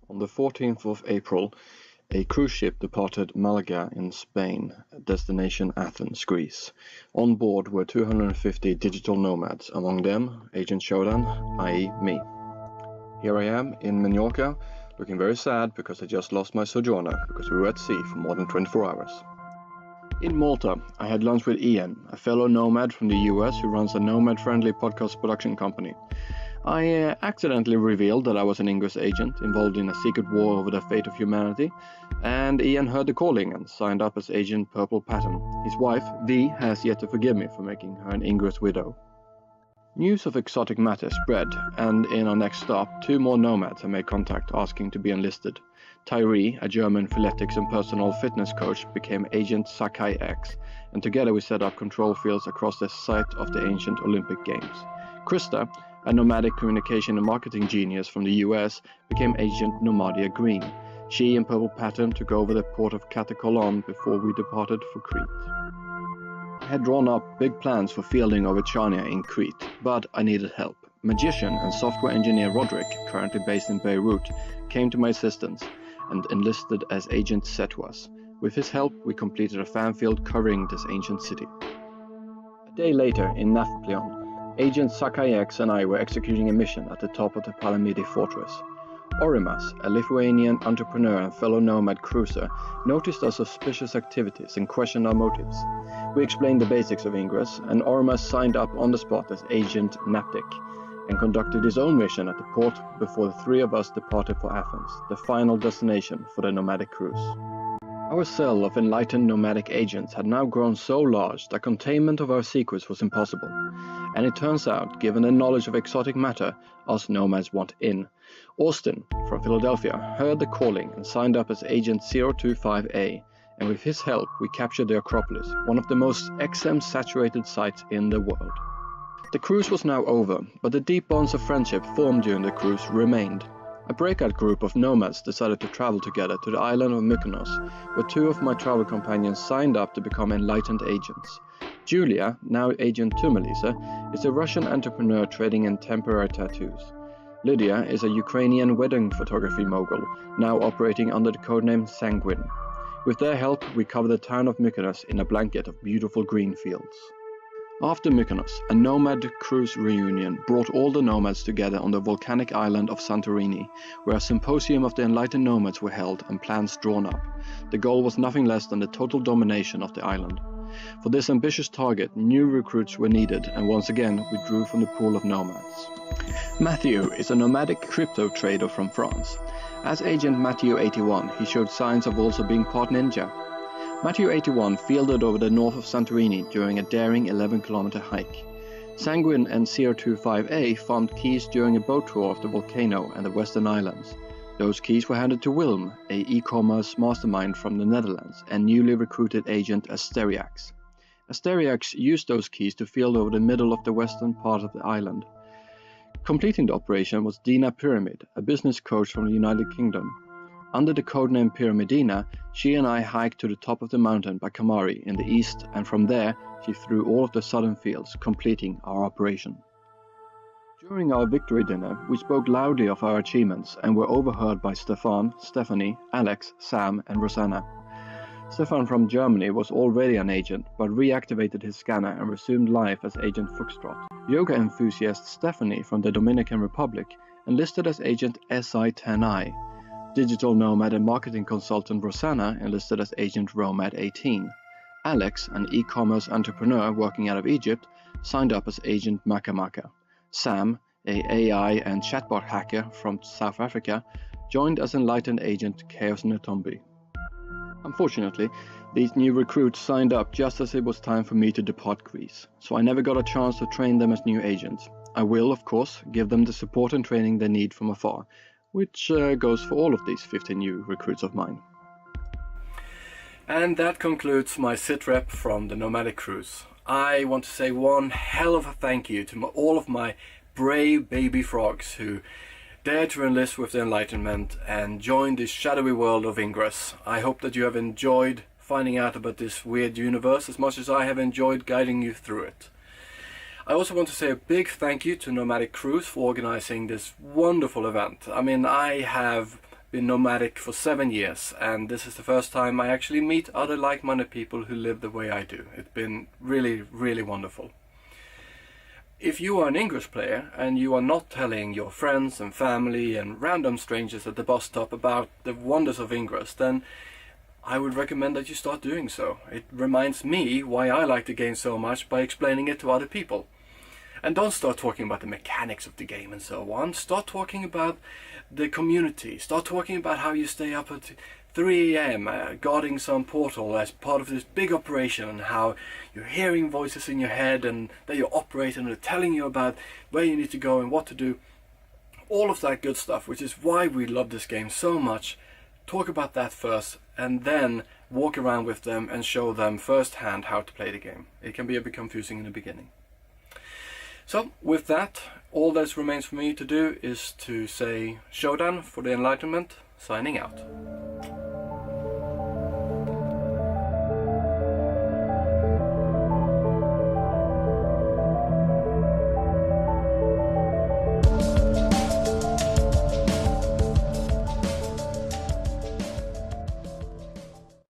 On the 14th of April, a cruise ship departed Malaga in Spain, destination Athens, Greece. On board were 250 digital nomads, among them Agent SHODANn, i.e. me. Here I am in Mallorca, looking very sad because I just lost my sojourner because we were at sea for more than 24 hours. In Malta, I had lunch with Ian, a fellow nomad from the US who runs a nomad-friendly podcast production company. I accidentally revealed that I was an Ingress agent involved in a secret war over the fate of humanity, and Ian heard the calling and signed up as Agent Purple Pattern. His wife, V, has yet to forgive me for making her an Ingress widow. News of exotic matter spread, and in our next stop, 2 more nomads have made contact asking to be enlisted. Tyree, a German philetics and personal fitness coach, became Agent Sakai X, and together we set up control fields across the site of the ancient Olympic Games. Krista, a nomadic communication and marketing genius from the US, became Agent Nomadia Green. She and Purple Pattern took over the port of Katakolon before we departed for Crete. I had drawn up big plans for fielding over Chania in Crete, but I needed help. Magician and software engineer Roderick, currently based in Beirut, came to my assistance and enlisted as Agent Setwas. With his help, we completed a fan field covering this ancient city. A day later, in Nafplion, Agent Sakai X and I were executing a mission at the top of the Palamidi fortress. Orimas, a Lithuanian entrepreneur and fellow Nomad cruiser, noticed our suspicious activities and questioned our motives. We explained the basics of Ingress, and Orimas signed up on the spot as Agent Naptic, and conducted his own mission at the port before the 3 of us departed for Athens, the final destination for the Nomadic Cruise. Our cell of enlightened nomadic agents had now grown so large that containment of our secrets was impossible. And it turns out, given the knowledge of exotic matter, us nomads want in. Austin, from Philadelphia, heard the calling and signed up as Agent 025A, and with his help we captured the Acropolis, one of the most XM-saturated sites in the world. The cruise was now over, but the deep bonds of friendship formed during the cruise remained. A breakout group of nomads decided to travel together to the island of Mykonos, where 2 of my travel companions signed up to become enlightened agents. Julia, now Agent Tumelisa, is a Russian entrepreneur trading in temporary tattoos. Lydia is a Ukrainian wedding photography mogul, now operating under the codename Sanguine. With their help, we cover the town of Mykonos in a blanket of beautiful green fields. After Mykonos, a Nomad Cruise reunion brought all the nomads together on the volcanic island of Santorini, where a symposium of the enlightened nomads were held and plans drawn up. The goal was nothing less than the total domination of the island. For this ambitious target, new recruits were needed, and once again we drew from the pool of nomads. Matthew is a nomadic crypto trader from France. As Agent Matthew 81, he showed signs of also being part ninja. Matthew 81 fielded over the north of Santorini during a daring 11-kilometer hike. Sanguine and CR25A farmed keys during a boat tour of the volcano and the Western Islands. Those keys were handed to Wilm, a e-commerce mastermind from the Netherlands, and newly recruited agent Asteriax. Asteriax used those keys to field over the middle of the western part of the island. Completing the operation was Dina Pyramid, a business coach from the United Kingdom. Under the codename Pyramidina, she and I hiked to the top of the mountain by Kamari in the east, and from there she threw all of the southern fields, completing our operation. During our victory dinner, we spoke loudly of our achievements and were overheard by Stefan, Stephanie, Alex, Sam and Rosanna. Stefan from Germany was already an agent, but reactivated his scanner and resumed life as Agent Foxtrot. Yoga enthusiast Stephanie from the Dominican Republic enlisted as Agent SI-10I. Digital nomad and marketing consultant Rosanna enlisted as Agent Romad 18. Alex, an e-commerce entrepreneur working out of Egypt, signed up as Agent Makamaka. Sam, a AI and chatbot hacker from South Africa, joined as enlightened agent Chaos Natombi. Unfortunately, these new recruits signed up just as it was time for me to depart Greece, so I never got a chance to train them as new agents. I will, of course, give them the support and training they need from afar, which goes for all of these 15 new recruits of mine. And that concludes my Sitrep from the Nomadic Cruise. I want to say one hell of a thank you to all of my brave baby frogs who dared to enlist with the Enlightenment and join this shadowy world of Ingress. I hope that you have enjoyed finding out about this weird universe as much as I have enjoyed guiding you through it. I also want to say a big thank you to Nomadic Cruise for organizing this wonderful event. I mean, I have been nomadic for 7 years, and this is the first time I actually meet other like-minded people who live the way I do. It's been really, really wonderful. If you are an English player and you are not telling your friends and family and random strangers at the bus stop about the wonders of Ingress, then I would recommend that you start doing so. It reminds me why I like the game so much by explaining it to other people. And don't start talking about the mechanics of the game and so on. Start talking about the community. Start talking about how you stay up at 3 AM guarding some portal as part of this big operation, and how you're hearing voices in your head and that you're operating and they're telling you about where you need to go and what to do. All of that good stuff, which is why we love this game so much. Talk about that first and then walk around with them and show them firsthand how to play the game. It can be a bit confusing in the beginning. So, with that, all that remains for me to do is to say SHODANN for the Enlightenment, signing out.